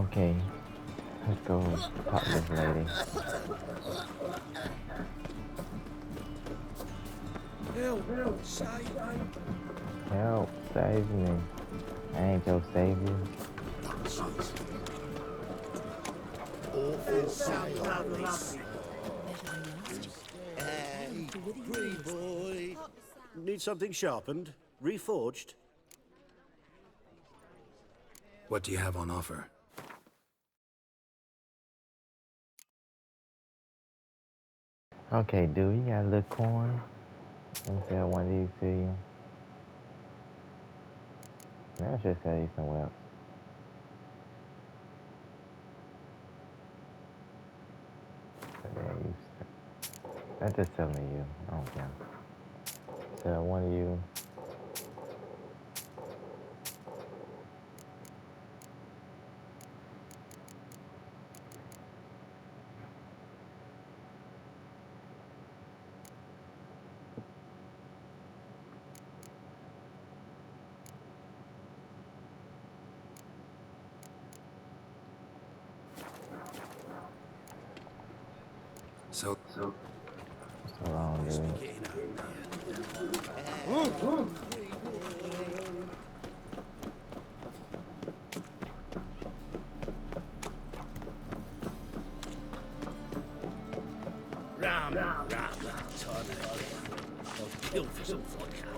Okay, let's go talk to this lady. Help! Save me! Help, save me. I ain't your savior. Awful sailor. Hey, pretty boy. Need something sharpened? Reforged? What do you have on offer? Okay, dude, you got a little corn? Let me sell one of these to you. Now I should sell you somewhere else. That's just selling to you. I don't care. Sell one of you. So, So long, dude. Getting home Ram, time I'll kill for some vodka.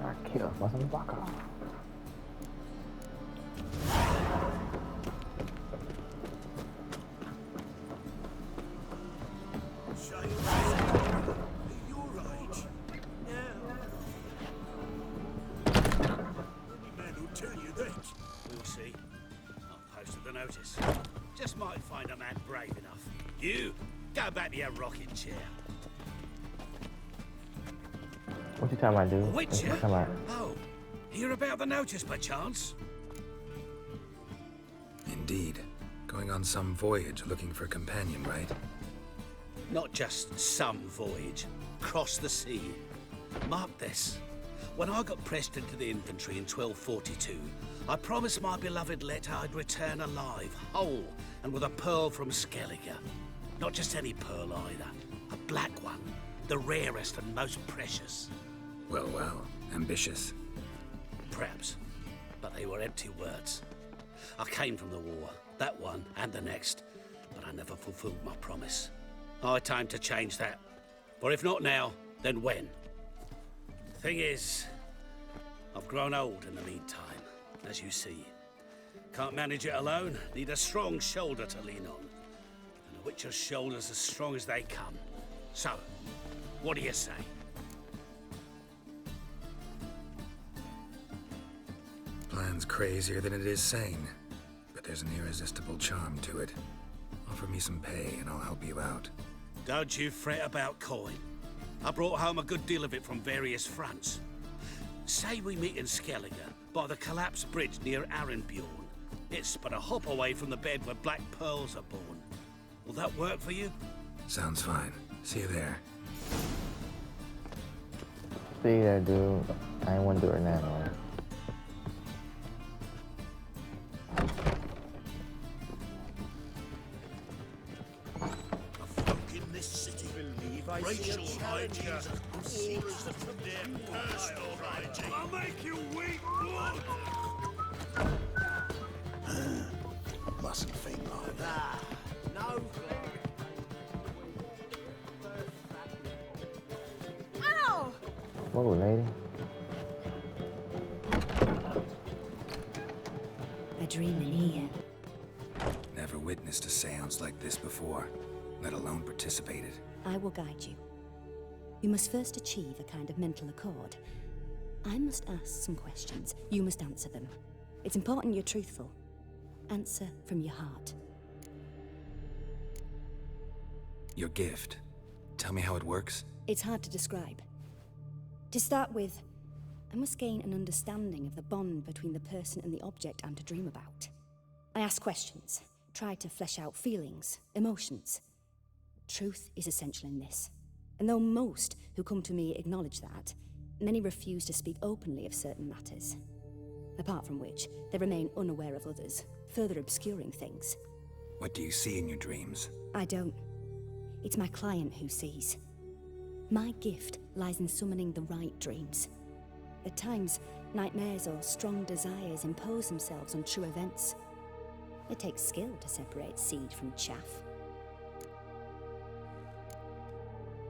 I kill for some vodka. Your age? Now. Any man who'll tell you that. We'll see. I've posted the notice. Just might find a man brave enough. You, go back to your rocking chair. What you talking about, dude? What Witcher? you talking about? Oh, hear about the notice by chance? indeed. Going on some voyage looking for a companion, right? Not just some voyage. Cross the sea. Mark this. When I got pressed into the infantry in 1242, I promised my beloved Letta I'd return alive, whole, and with a pearl from Skellige. Not just any pearl either. A black one. The rarest and most precious. Well, well. Ambitious. Perhaps. But they were empty words. I came from the war, that one and the next, but I never fulfilled my promise. High time to change that. For if not now, then when? Thing is, I've grown old in the meantime, as you see. Can't manage it alone, need a strong shoulder to lean on. And a Witcher's shoulder's as strong as they come. So, what do you say? Plan's crazier than it is sane, but there's an irresistible charm to it. Offer me some pay and I'll help you out. Don't you fret about coin. I brought home a good deal of it from various fronts. Say we meet in Skellige, by the collapsed bridge near Arenbjorn. It's but a hop away from the bed where black pearls are born. Will that work for you? Sounds fine. See you there. See there, dude. I ain't want to do it now, man. In this city, racial hygiene as poor as their personal hygiene. I'll make you weep blood! Mustn't think like that. No. Ow! Whoa, lady. A dream in here. Never witnessed a seance like this before, let alone participated. I will guide you. You must first achieve a kind of mental accord. I must ask some questions. You must answer them. It's important you're truthful. Answer from your heart. Your gift. Tell me how it works. It's hard to describe. To start with, I must gain an understanding of the bond between the person and the object I'm to dream about. I ask questions, try to flesh out feelings, emotions. Truth is essential in this. And though most who come to me acknowledge that, many refuse to speak openly of certain matters. Apart from which, they remain unaware of others, further obscuring things. What do you see in your dreams? I don't. It's my client who sees. My gift lies in summoning the right dreams. At times, nightmares or strong desires impose themselves on true events. It takes skill to separate seed from chaff.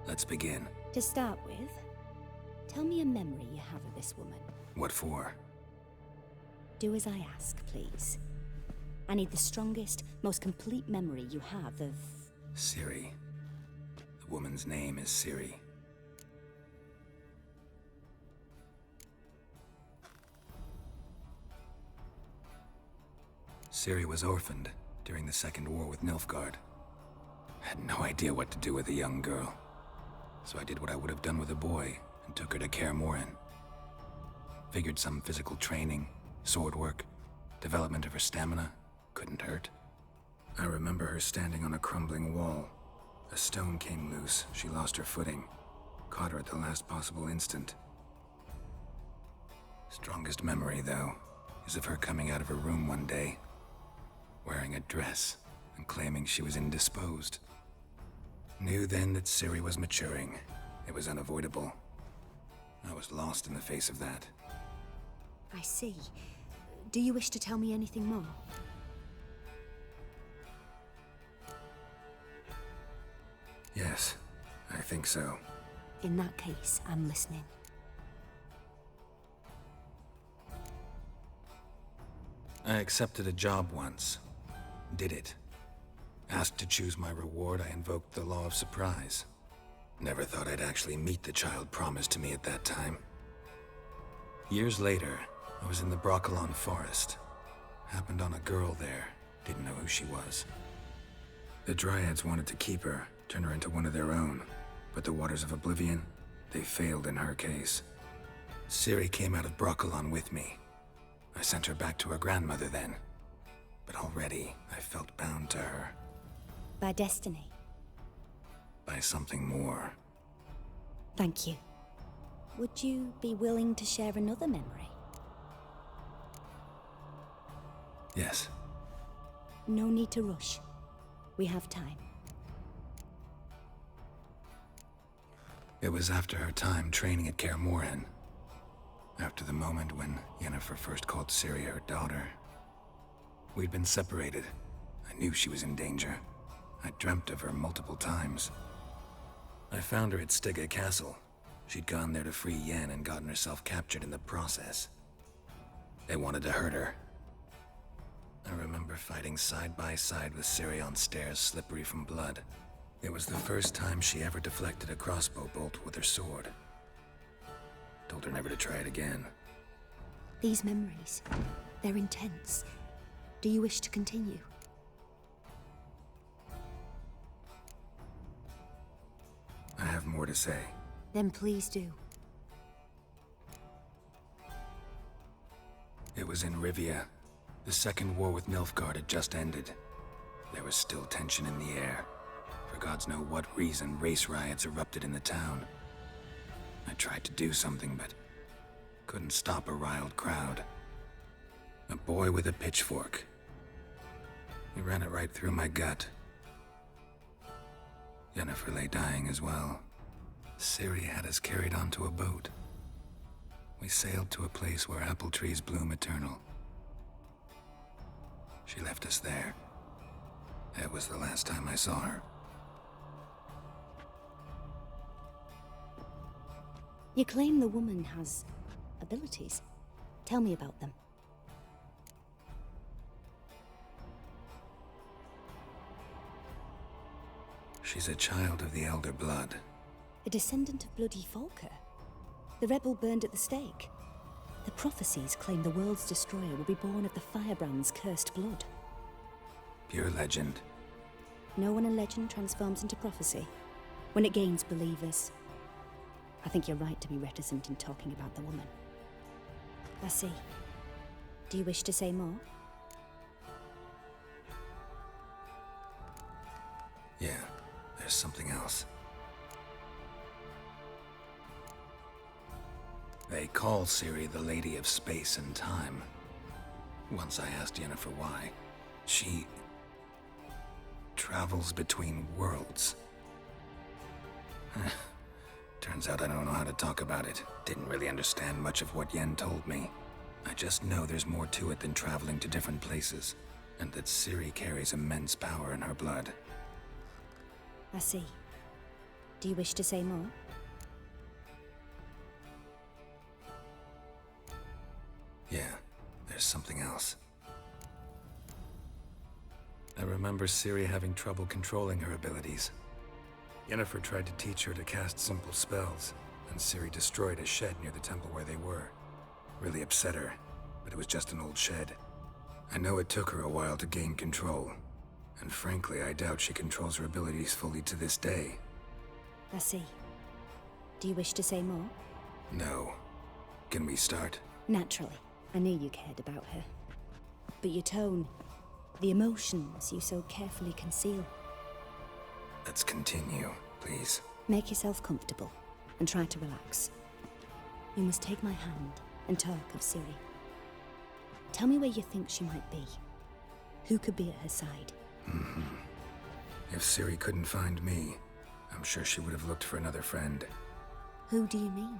Let's begin. To start with, tell me a memory you have of this woman. What for? Do as I ask, please. I need the strongest, most complete memory you have of... Ciri. The woman's name is Ciri. Ciri was orphaned during the Second War with Nilfgaard. I had no idea what to do with a young girl, so I did what I would have done with a boy and took her to Kaer Morhen. Figured some physical training, sword work, development of her stamina couldn't hurt. I remember her standing on a crumbling wall. A stone came loose, she lost her footing, caught her at the last possible instant. Strongest memory, though, is of her coming out of her room one day, wearing a dress and claiming she was indisposed. Knew then that Ciri was maturing. It was unavoidable. I was lost in the face of that. I see. Do you wish to tell me anything more? Yes, I think so. In that case, I'm listening. I accepted a job once. Did it. Asked to choose my reward, I invoked the law of surprise. Never thought I'd actually meet the child promised to me at that time. Years later, I was in the Brokilon forest. Happened on a girl there. Didn't know who she was. The Dryads wanted to keep her, turn her into one of their own. But the Waters of Oblivion, they failed in her case. Ciri came out of Brokilon with me. I sent her back to her grandmother then. But already, I felt bound to her. By destiny. By something more. Thank you. Would you be willing to share another memory? Yes. No need to rush. We have time. It was after her time training at Kaer Morhen. After the moment when Yennefer first called Ciri her daughter. We'd been separated. I knew she was in danger. I dreamt of her multiple times. I found her at Stygga Castle. She'd gone there to free Yen and gotten herself captured in the process. They wanted to hurt her. I remember fighting side by side with Ciri on stairs slippery from blood. It was the first time she ever deflected a crossbow bolt with her sword. Told her never to try it again. These memories, they're intense. Do you wish to continue? I have more to say. Then please do. It was in Rivia. The Second War with Nilfgaard had just ended. There was still tension in the air. For gods know what reason, race riots erupted in the town. I tried to do something, but couldn't stop a riled crowd. A boy with a pitchfork. He ran it right through my gut. Yennefer lay dying as well. Ciri had us carried onto a boat. We sailed to a place where apple trees bloom eternal. She left us there. That was the last time I saw her. You claim the woman has abilities. Tell me about them. She's a child of the Elder Blood. A descendant of Bloody Falker. The rebel burned at the stake. The prophecies claim the world's destroyer will be born of the Firebrand's cursed blood. Pure legend. Know when a legend transforms into prophecy? When it gains believers. I think you're right to be reticent in talking about the woman. I see. Do you wish to say more? Yeah, there's something else. They call Ciri the Lady of Space and Time. Once I asked Yennefer why. She travels between worlds. Turns out I don't know how to talk about it. Didn't really understand much of what Yen told me. I just know there's more to it than traveling to different places, and that Ciri carries immense power in her blood. I see. Do you wish to say more? Yeah, there's something else. I remember Ciri having trouble controlling her abilities. Yennefer tried to teach her to cast simple spells, and Ciri destroyed a shed near the temple where they were. Really upset her, but it was just an old shed. I know it took her a while to gain control, and frankly, I doubt she controls her abilities fully to this day. I see. Do you wish to say more? No. Can we start? Naturally. I knew you cared about her. But your tone, the emotions you so carefully conceal. Let's continue, please. Make yourself comfortable and try to relax. You must take my hand and talk of Ciri. Tell me where you think she might be. Who could be at her side? If Ciri couldn't find me, I'm sure she would have looked for another friend. Who do you mean?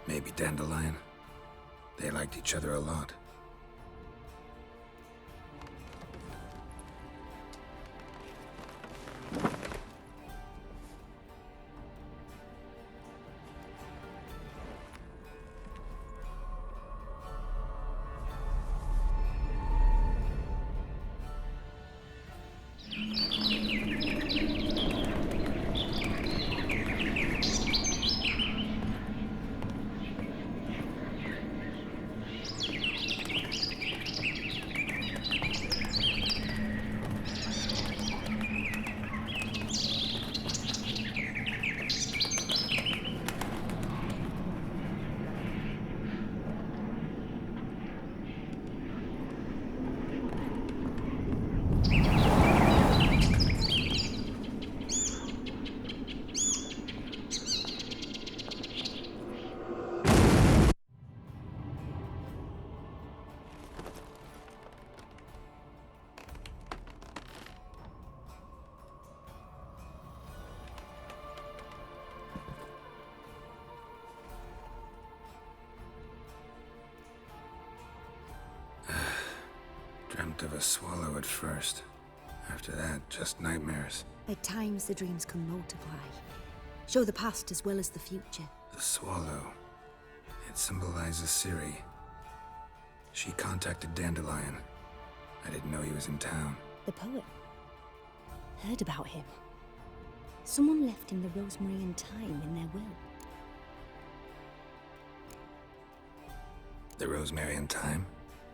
Maybe Dandelion. They liked each other a lot. Dreamt of a swallow at first. After that, just nightmares. At times the dreams can multiply. Show the past as well as the future. The swallow. It symbolizes Ciri. She contacted Dandelion. I didn't know he was in town. The poet. Heard about him. Someone left him the Rosemary and Thyme in their will. The Rosemary and Thyme?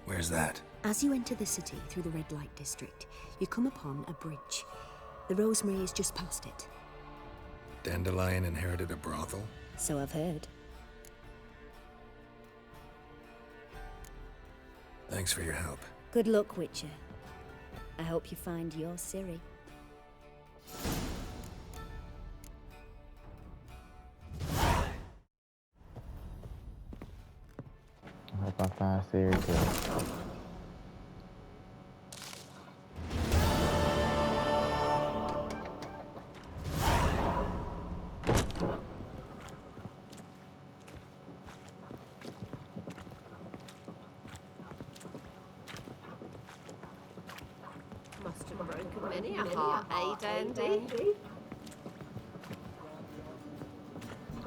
Where's that? As you enter the city through the red light district, you come upon a bridge. The Rosemary is just past it. Dandelion inherited a brothel? So I've heard. Thanks for your help. Good luck, Witcher. I hope you find your Ciri. I hope I find Ciri too. Must have broken many a heart, eh, Dandy?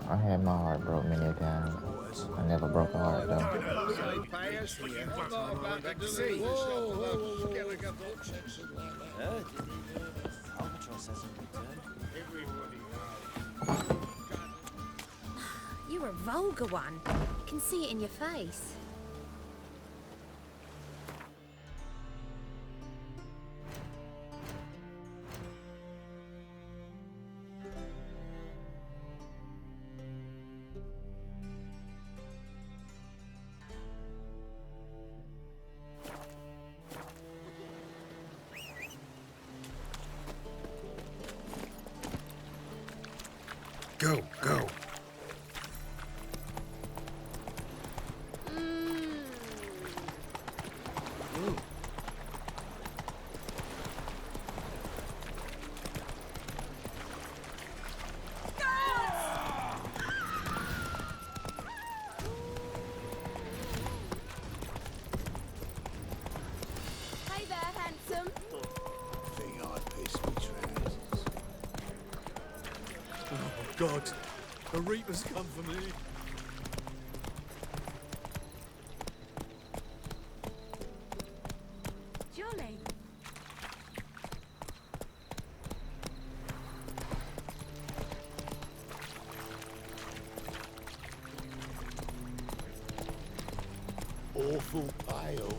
I had my heart broke many times. I never broke a heart though. You're a vulgar one. Can see it in your face. Go, go. Hey there, handsome. Think I piss me trousers. Oh, God. The Reaper's come for me. Jolly. Awful pale.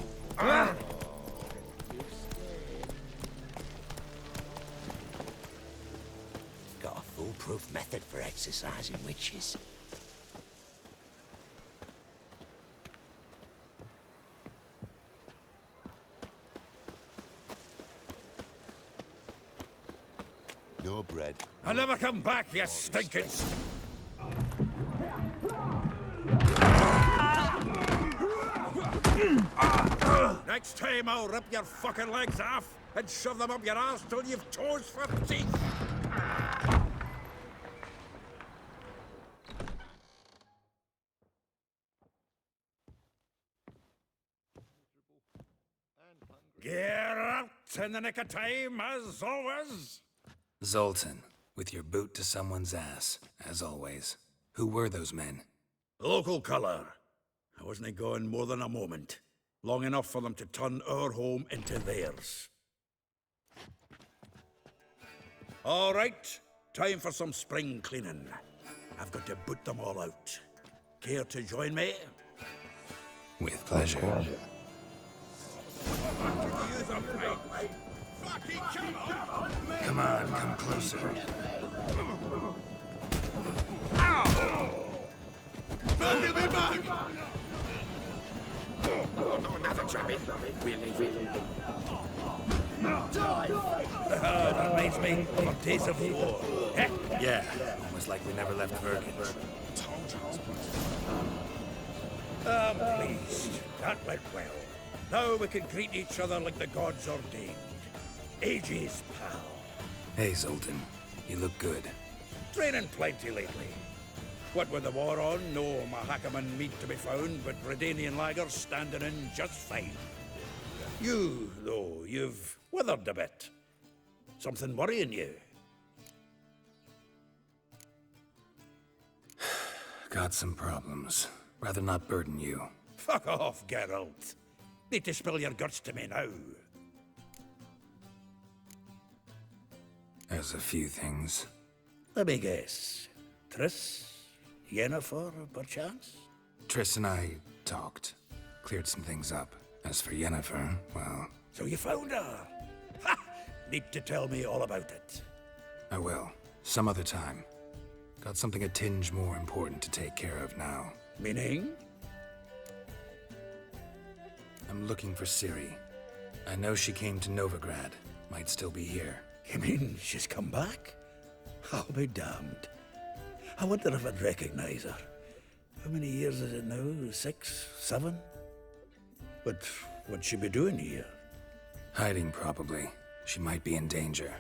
Got a foolproof method for exercising witches. No bread. I'll never come back, you stinking... Next time I'll rip your fucking legs off and shove them up your arse till you've toes for teeth. Get out in the nick of time, as always. Zoltan, with your boot to someone's ass, as always. Who were those men? Local colour. I wasn't gone more than a moment. Long enough for them to turn our home into theirs. All right, time for some spring cleaning. I've got to boot them all out. Care to join me? With pleasure. Use a pipe. Fucking come on! Come on, come closer. Give me back! That reminds me of Days of War. Yeah, almost like we never left Verkins. I'm pleased. That went well. Now we can greet each other like the gods ordained. Ages, pal. Hey, Zoltan. You look good. Training plenty lately. What with the war on, no Mahakaman meat to be found, but Redanian lagers standing in just fine. You, though, you've withered a bit. Something worrying you? Got some problems. Rather not burden you. Fuck off, Geralt. Need to spill your guts to me now. There's a few things. Let me guess. Triss? Yennefer, perchance? Triss and I talked. Cleared some things up. As for Yennefer, well, So you found her? Ha! Need to tell me all about it. I will. Some other time. Got something a tinge more important to take care of now. Meaning? I'm looking for Ciri. I know she came to Novigrad. Might still be here. You mean she's come back? I'll be damned. I wonder if I'd recognize her. How many years is it now? 6, 7? But what'd she be doing here? Hiding, probably. She might be in danger.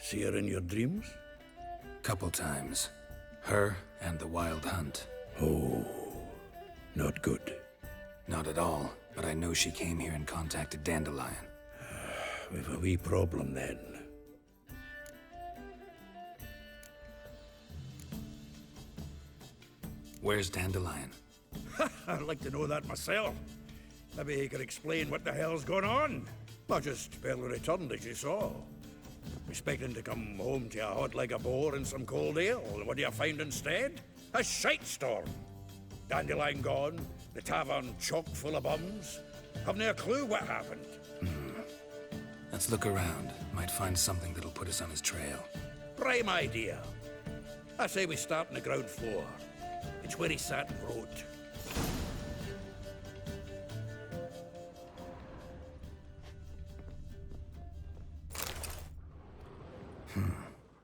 See her in your dreams? Couple times. Her and the Wild Hunt. Oh, not good. Not at all, but I know she came here and contacted Dandelion. We've a wee problem then. Where's Dandelion? I'd like to know that myself. Maybe he could explain what the hell's going on. I just barely returned, as you saw. Expecting to come home to a hot like a boar and some cold ale. What do you find instead? A shite storm. Dandelion gone, the tavern chock full of bums. Haven't a clue what happened. Let's look around. Might find something that'll put us on his trail. Prime idea. I say we start on the ground floor. It's where he sat and wrote.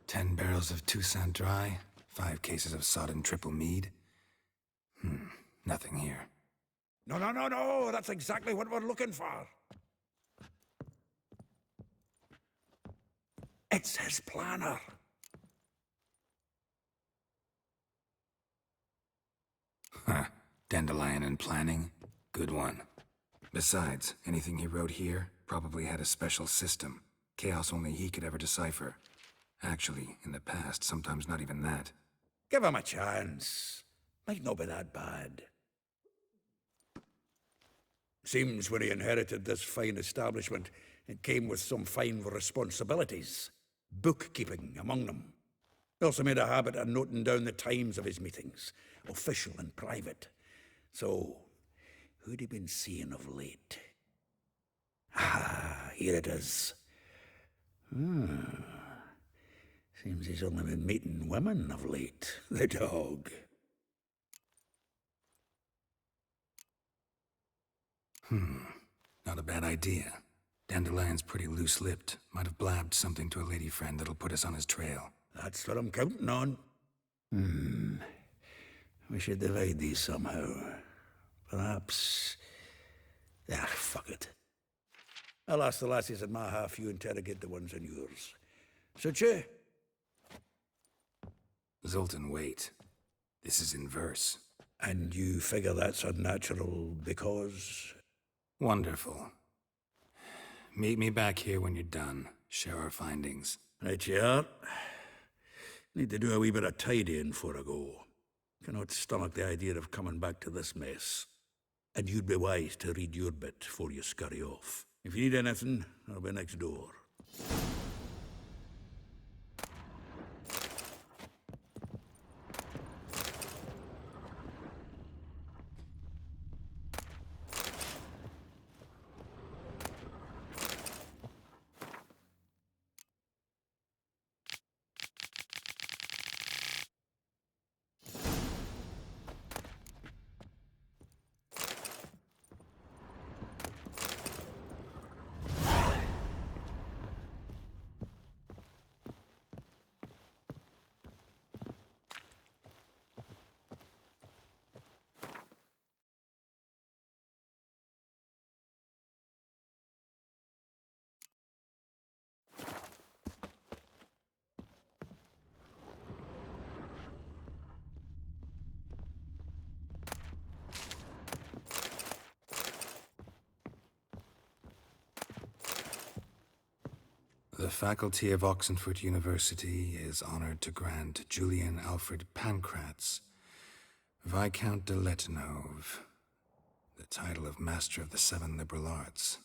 10 barrels of Toussaint Dry, 5 cases of sodden triple mead? Nothing here. No, that's exactly what we're looking for. It's his planner. Huh. Dandelion and planning? Good one. Besides, anything he wrote here probably had a special system. Chaos only he could ever decipher. Actually, in the past, sometimes not even that. Give him a chance. Might not be that bad. Seems when he inherited this fine establishment, it came with some fine responsibilities. Bookkeeping among them. He also made a habit of noting down the times of his meetings, official and private. So, who'd he been seeing of late? Ah, here it is. Seems he's only been meeting women of late, the dog. Not a bad idea. Dandelion's pretty loose-lipped. Might have blabbed something to a lady friend that'll put us on his trail. That's what I'm counting on. We should divide these somehow. Perhaps... fuck it. I'll ask the lassies in my half, you interrogate the ones in yours. Suit you? Zoltan, wait. This is in verse. And you figure that's unnatural because... Wonderful. Meet me back here when you're done. Share our findings. Right you are. Need to do a wee bit of tidying before I go. Cannot stomach the idea of coming back to this mess. And you'd be wise to read your bit before you scurry off. If you need anything, I'll be next door. The faculty of Oxenford University is honored to grant Julian Alfred Pancratz, Viscount de Letenhove, the title of Master of the Seven Liberal Arts.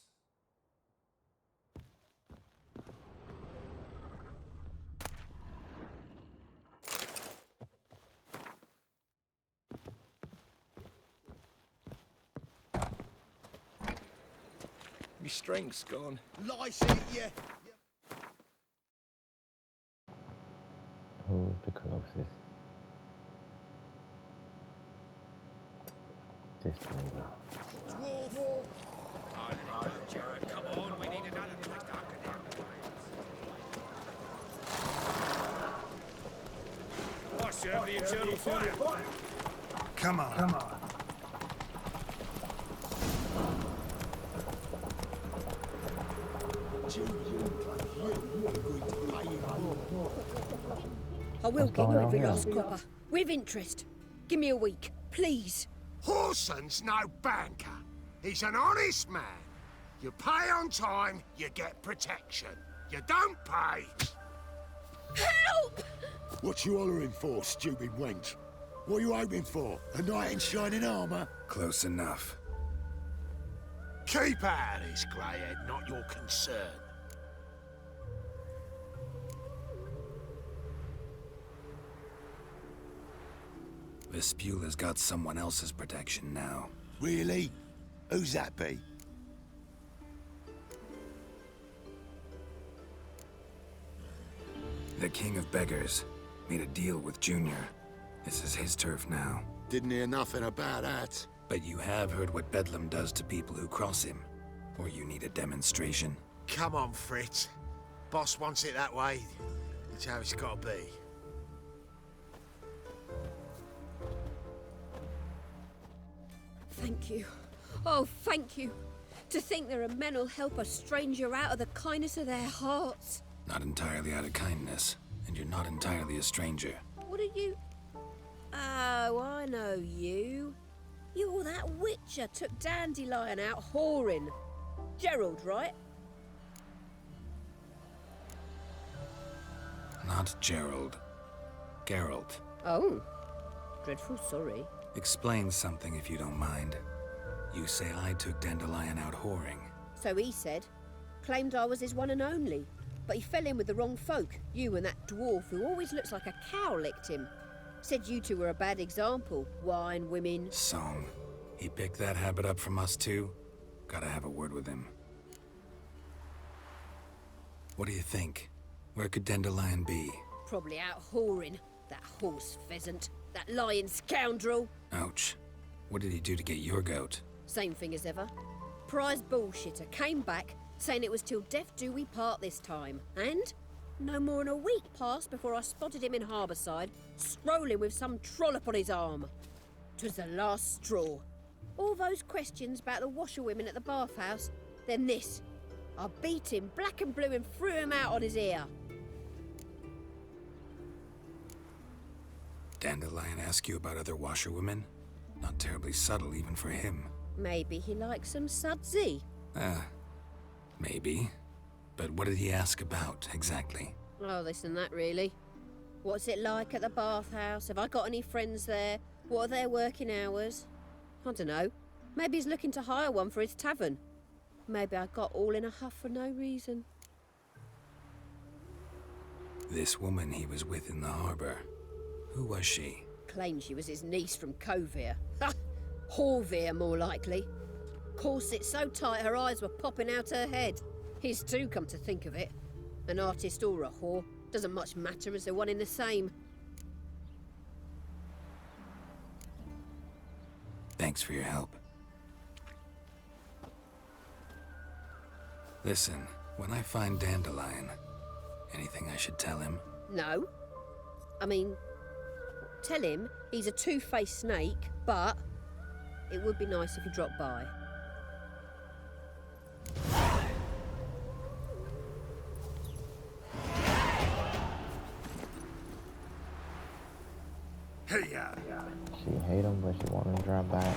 My strength's gone. Lice it, yeah. Who's the closest? This neighbor. Come on, we need another Boss, you have the eternal fire. Come on. I will What's give going you on every here? last copper. With interest. Give me a week, please. Horson's no banker. He's an honest man. You pay on time, you get protection. You don't pay... Help! What you hollering for, stupid wench? What are you hoping for? A knight in shining armor? Close enough. Keep out of this, Greyhead, not your concern. Vespula's got someone else's protection now. Really? Who's that be? The King of Beggars made a deal with Junior. This is his turf now. Didn't hear nothing about that. But you have heard what Bedlam does to people who cross him. Or you need a demonstration. Come on, Fritz. Boss wants it that way. It's how it's gotta be. thank you. Oh, thank you. To think there are men who'll help a stranger out of the kindness of their hearts. Not entirely out of kindness, and you're not entirely a stranger. What are you... Oh, I know you. You're that witcher took Dandelion out whoring. Gerald, right? Not Gerald. Geralt. Oh. Dreadful sorry. Explain something if you don't mind. You say I took Dandelion out whoring. So he said. Claimed I was his one and only. But he fell in with the wrong folk. You and that dwarf who always looks like a cow licked him. Said you two were a bad example. Wine, women... Song. He picked that habit up from us too? Gotta have a word with him. What do you think? Where could Dandelion be? Probably out whoring. That horse pheasant. That lying scoundrel. Ouch. What did he do to get your goat? Same thing as ever. Prize bullshitter came back, saying it was till death do we part this time. And no more than a week passed before I spotted him in Harbourside, strolling with some trollop on his arm. 'Twas the last straw. All those questions about the washerwomen at the bathhouse, then this. I beat him black and blue and threw him out on his ear. Dandelion ask you about other washerwomen? Not terribly subtle even for him. Maybe he likes some sudsy. Maybe. But what did he ask about, exactly? Oh, this and that, really. What's it like at the bathhouse? Have I got any friends there? What are their working hours? I don't know. Maybe he's looking to hire one for his tavern. Maybe I got all in a huff for no reason. This woman he was with in the harbor. Who was she? Claimed she was his niece from Kovir. Ha! Horvir, more likely. Corset so tight her eyes were popping out her head. His too, come to think of it. An artist or a whore. Doesn't much matter as they're one in the same. Thanks for your help. Listen, when I find Dandelion, anything I should tell him? No. I mean, tell him he's a two-faced snake, but it would be nice if he dropped by. Hey, ya. She hate him, but she want him to drop by.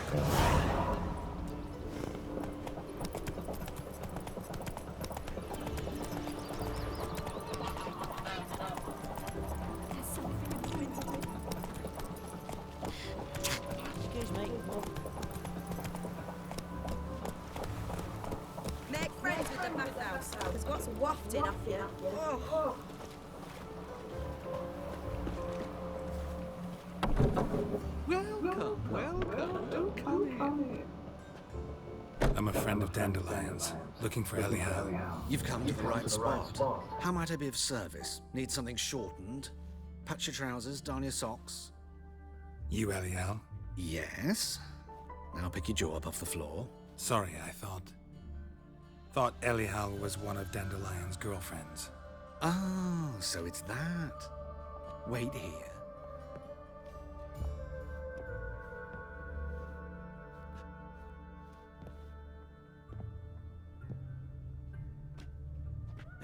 Excuse me. Make friends with the bathhouse. There's what's wafting off you. Oh. Welcome. Do come in. I'm a friend of Dandelion's, looking for Elial. You've come to the right spot. How might I be of service? Need something shortened? Patch your trousers, darn your socks. You Elial? Yes. Now pick your jaw up off the floor. Sorry, I thought Elial was one of Dandelion's girlfriends. Oh, so it's that. Wait here.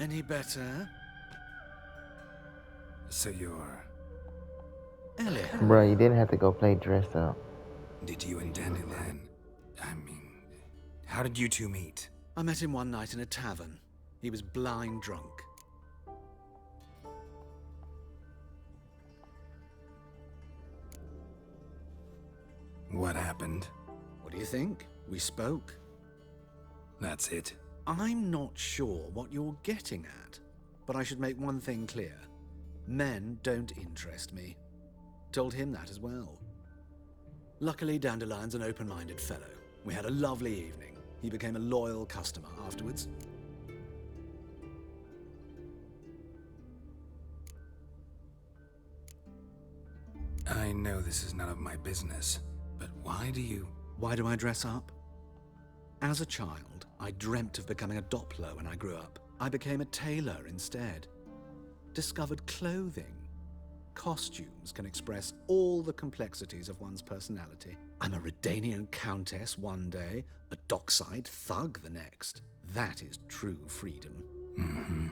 Any better? So you're... Elliot. Bro, you didn't have to go play dress up. Did you and Dandelion... I mean... How did you two meet? I met him one night in a tavern. He was blind drunk. What happened? What do you think? We spoke. That's it. I'm not sure what you're getting at, but I should make one thing clear. Men don't interest me. Told him that as well. Luckily, Dandelion's an open-minded fellow. We had a lovely evening. He became a loyal customer afterwards. I know this is none of my business, but why do you... Why do I dress up? As a child, I dreamt of becoming a Doppler when I grew up. I became a tailor instead. Discovered clothing. costumes can express all the complexities of one's personality. I'm a Redanian countess one day, a dockside thug the next. That is true freedom. Mm-hmm.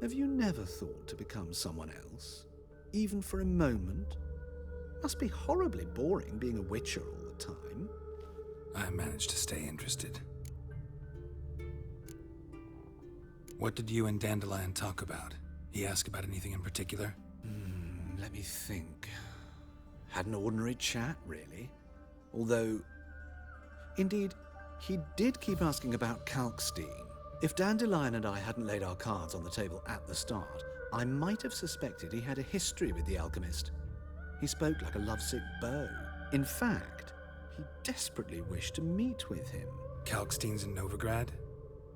Have you never thought to become someone else? Even for a moment? Must be horribly boring being a witcher all the time. I managed to stay interested. What did you and Dandelion talk about? He asked about anything in particular? Let me think. Had an ordinary chat, really. Although, indeed, he did keep asking about Kalkstein. If Dandelion and I hadn't laid our cards on the table at the start, I might have suspected he had a history with the alchemist. He spoke like a lovesick beau. In fact, he desperately wished to meet with him. Kalkstein's in Novigrad?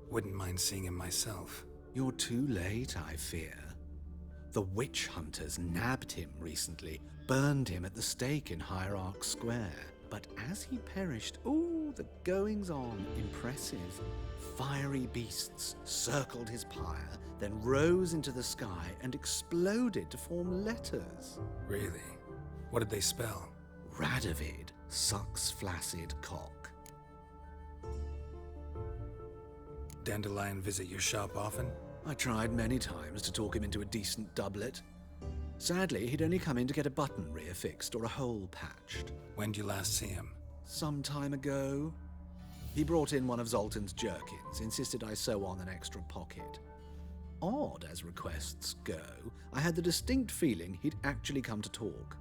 Wouldn't mind seeing him myself. You're too late, I fear. The witch hunters nabbed him recently, burned him at the stake in Hierarch Square. But as he perished, the goings-on, impressive. Fiery beasts circled his pyre, then rose into the sky and exploded to form letters. Really? What did they spell? Radovid sucks flaccid cock. Dandelion visit your shop often? I tried many times to talk him into a decent doublet. Sadly, he'd only come in to get a button reaffixed or a hole patched. When did you last see him? Some time ago. He brought in one of Zoltan's jerkins, insisted I sew on an extra pocket. Odd as requests go, I had the distinct feeling he'd actually come to talk.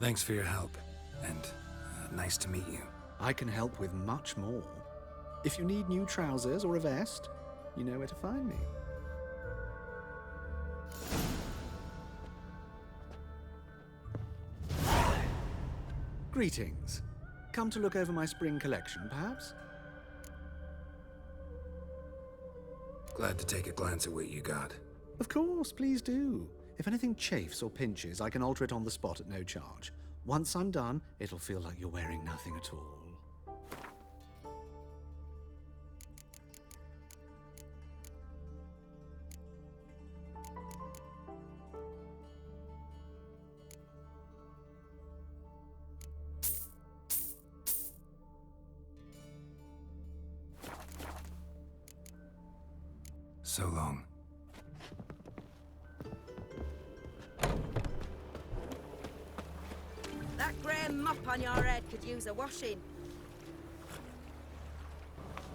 Thanks for your help, and nice to meet you. I can help with much more. If you need new trousers or a vest, you know where to find me. Greetings. Come to look over my spring collection, perhaps? Glad to take a glance at what you got. Of course, please do. If anything chafes or pinches, I can alter it on the spot at no charge. Once I'm done, it'll feel like you're wearing nothing at all. So long. That grey mop on your head could use a washing.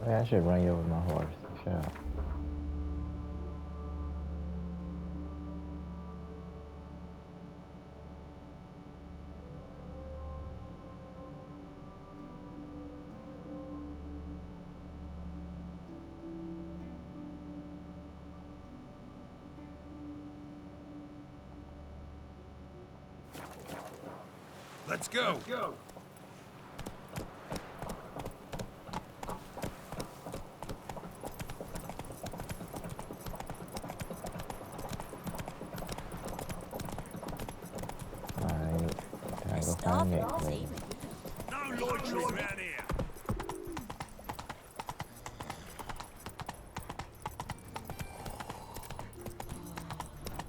I should run you with my horse. Shut up. Let's go. Let's go. Alright, can I go find Nick, please? No loitering around here.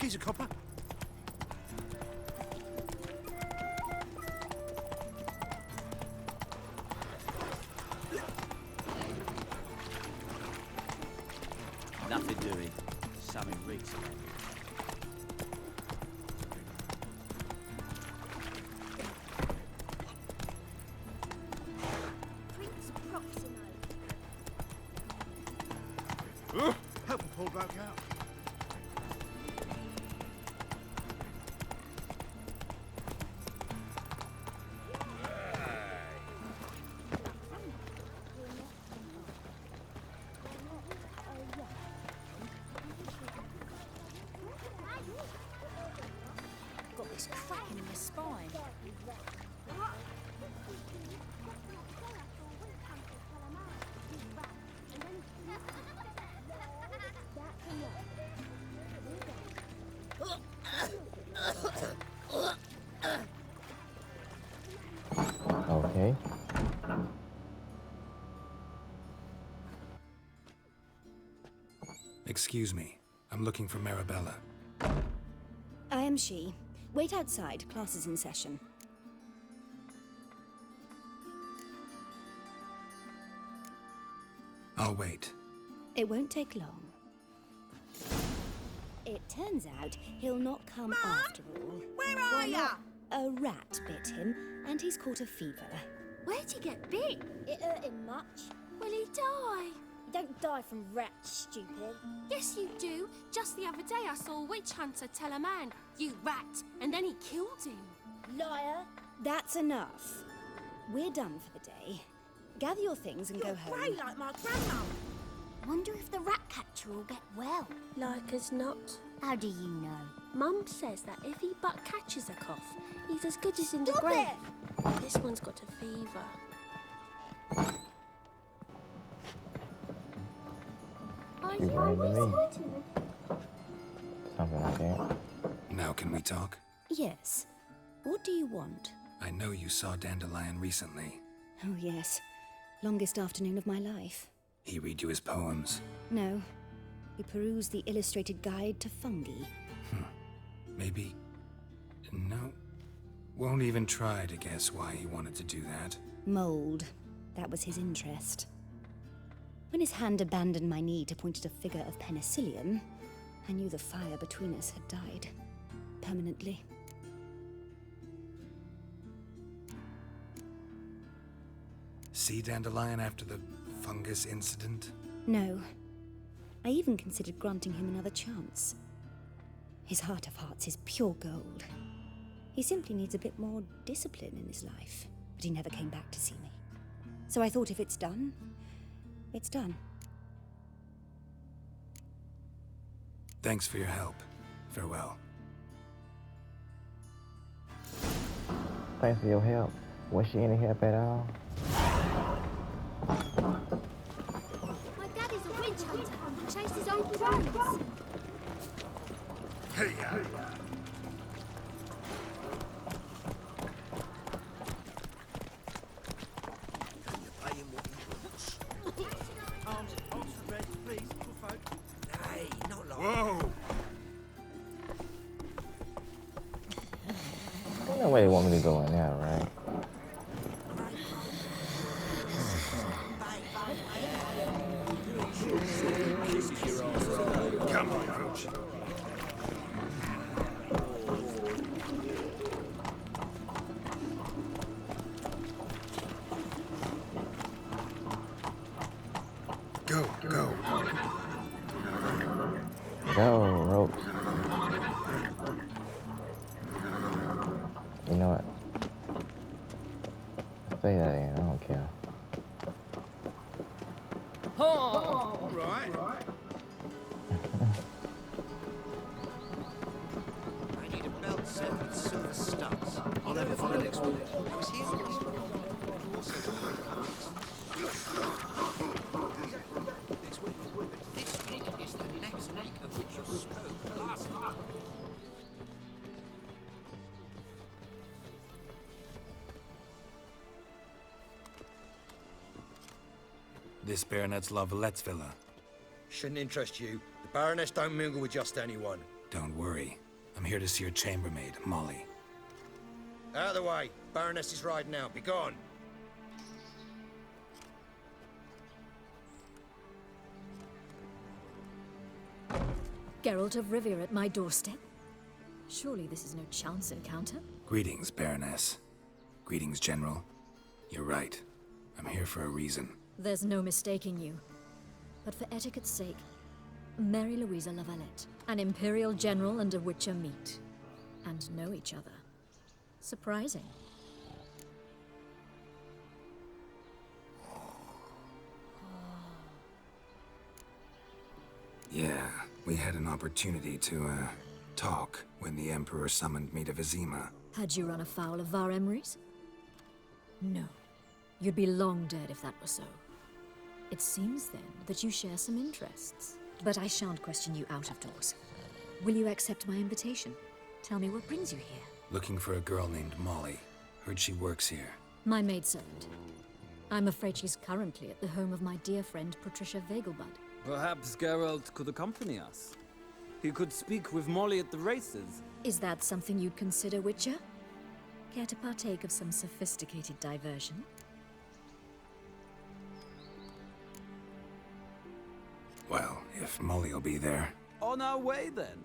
He's a copper. Nothing doing. Something reeks around here. Help him pull back out. Got this cracking in my spine. Okay. Excuse me. I'm looking for Marabella. I am she. Wait outside. Class is in session. I'll wait. It won't take long. It turns out he'll not come after all. Where are ya? A rat bit him, and he's caught a fever. Where'd he get bit? It hurt him much. Will he die? You don't die from rats, stupid. Yes, you do. Just the other day I saw a witch hunter tell a man, "You rat," and then he killed him. Liar. That's enough. We're done for the day. Gather your things and go home. Pray like my grandmum. Wonder if the rat catcher will get well. Like as not. How do you know? Mum says that if he but catches a cough, he's as good as in the Stop grave. it! This one's got a fever. You running to me? Something like that. Now can we talk? Yes. What do you want? I know you saw Dandelion recently. Oh, yes. Longest afternoon of my life. He read you his poems. No. We perused the illustrated guide to fungi. Maybe... No. Won't even try to guess why he wanted to do that. Mold. That was his interest. When his hand abandoned my knee to point at a figure of penicillium, I knew the fire between us had died. Permanently. See Dandelion after the fungus incident? No. I even considered granting him another chance. His heart of hearts is pure gold. He simply needs a bit more discipline in his life. But he never came back to see me. So I thought if it's done, it's done. Thanks for your help. Farewell. Thanks for your help. Was she any help at all? My daddy's a witch hunter and chased his own crows. Hey, Whoa! Ain't no way they want me to go in there, right? Come on, Roach. Go, go. Go, ropes. You know what? Say that again, I don't care. All right. I need a belt set with silver studs. I'll have it for the next one. This week is the next week of which you spoke last month. This Baronet's La Vallette's villa. Shouldn't interest you. The Baroness don't mingle with just anyone. Don't worry. I'm here to see your chambermaid, Molly. Out of the way. Baroness is riding out. Be gone. Geralt of Rivia at my doorstep? Surely this is no chance encounter? Greetings, Baroness. Greetings, General. You're right. I'm here for a reason. There's no mistaking you. But for etiquette's sake, Mary Louisa La Valette, an Imperial General and a Witcher meet. And know each other. Surprising. Yeah, we had an opportunity to, talk when the Emperor summoned me to Vizima. Had you run afoul of Var Emrys? No. You'd be long dead if that were so. It seems, then, that you share some interests. But I shan't question you out of doors. Will you accept my invitation? Tell me what brings you here. Looking for a girl named Molly. Heard she works here. My maidservant. I'm afraid she's currently at the home of my dear friend Patricia Vegelbud. Perhaps Geralt could accompany us. He could speak with Molly at the races. Is that something you'd consider, Witcher? Care to partake of some sophisticated diversion? Well, if Molly'll be there. On our way, then.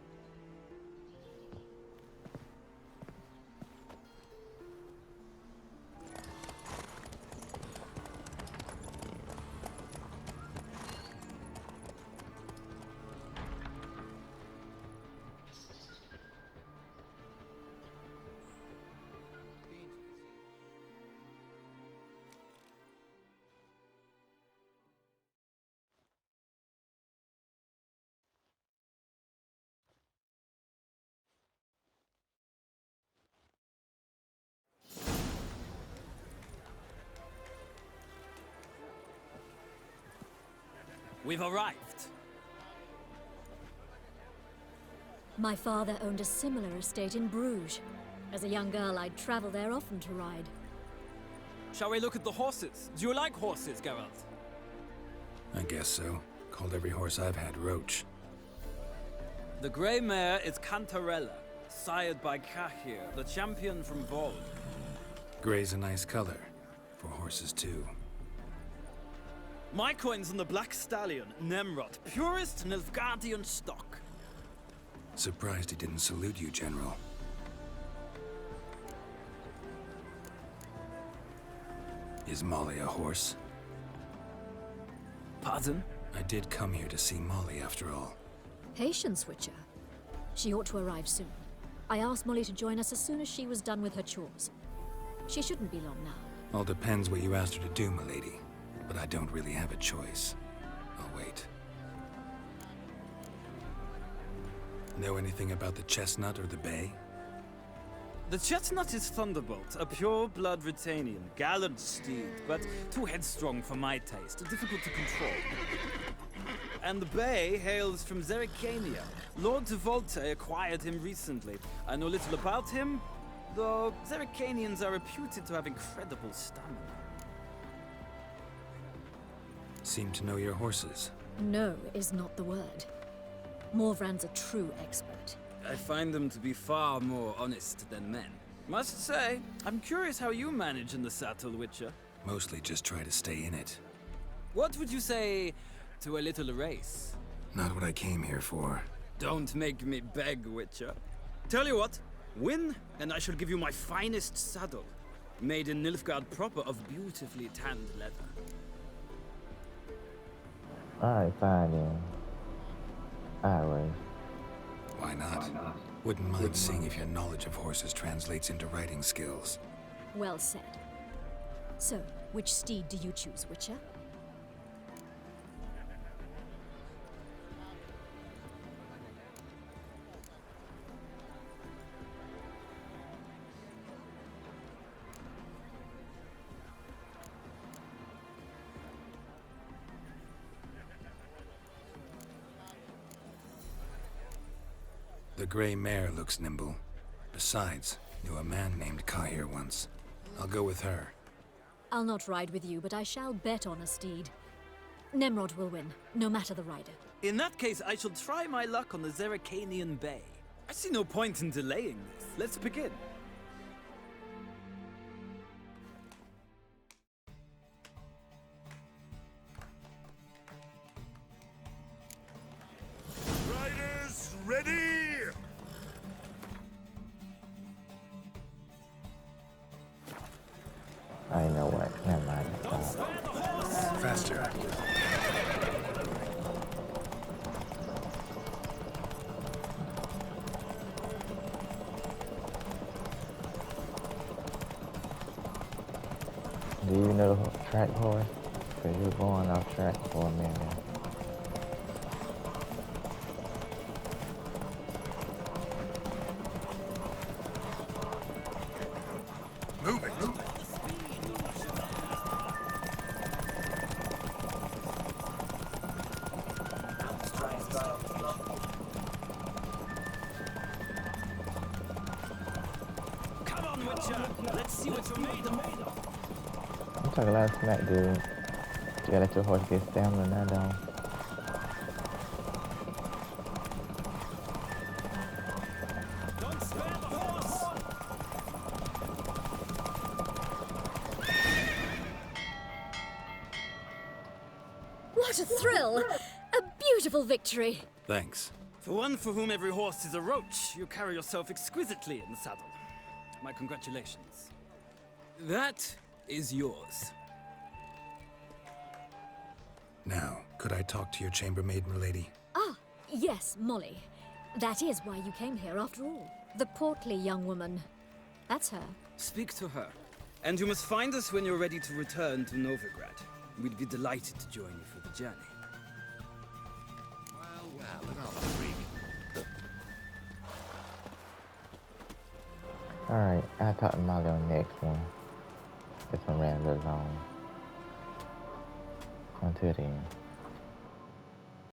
We've arrived. My father owned a similar estate in Bruges. As a young girl, I'd travel there often to ride. Shall we look at the horses? Do you like horses, Geralt? I guess so. Called every horse I've had Roach. The grey mare is Cantarella, sired by Cahir, the champion from Vold. Grey's a nice color. For horses, too. My coin's on the Black Stallion, Nemrod, purest Nilfgaardian stock. Surprised he didn't salute you, General. Is Molly a horse? Pardon? I did come here to see Molly, after all. Patience, Witcher. She ought to arrive soon. I asked Molly to join us as soon as she was done with her chores. She shouldn't be long now. All depends what you asked her to do, milady. But I don't really have a choice. I'll wait. Know anything about the Chestnut or the Bay? The Chestnut is Thunderbolt, a pure-blood Britannian, gallant steed, but too headstrong for my taste, difficult to control. And the Bay hails from Zerrikania. Lord de Volte acquired him recently. I know little about him, though Zerrikanians are reputed to have incredible stamina. Seem to know your horses. No is not the word. Morvrand's a true expert. I find them to be far more honest than men. Must say, I'm curious how you manage in the saddle, Witcher. Mostly just try to stay in it. What would you say to a little race? Not what I came here for. Don't make me beg, Witcher. Tell you what, win, and I shall give you my finest saddle. Made in Nilfgaard proper of beautifully tanned leather. Alright, fine then. Alright. Why not? Wouldn't mind seeing if your knowledge of horses translates into riding skills. Well said. So, which steed do you choose, Witcher? The gray mare looks nimble. Besides, knew a man named Cahir once. I'll go with her. I'll not ride with you, but I shall bet on a steed. Nemrod will win, no matter the rider. In that case, I shall try my luck on the Zerrikanian Bay. I see no point in delaying this. Let's begin. Riders, ready! I know what. Never mind. Faster. Do you know the track horse? Because you're going off track for a minute. Move it! Come on, Witcher! Let's see what you're made of. I'm talking a lot of smack, dude. You gotta let your horse get stamina now, don't What a thrill! A beautiful victory! Thanks. For one for whom every horse is a roach, you carry yourself exquisitely in the saddle. My congratulations. That is yours. Now, could I talk to your chambermaid, milady? Ah, yes, Molly. That is why you came here after all. The portly young woman. That's her. Speak to her. And you must find us when you're ready to return to Novigrad. We'd be delighted to join you for the journey. Well, another rig. Alright, I'll talk to Molly on the next one. This one ran a little long. Until then.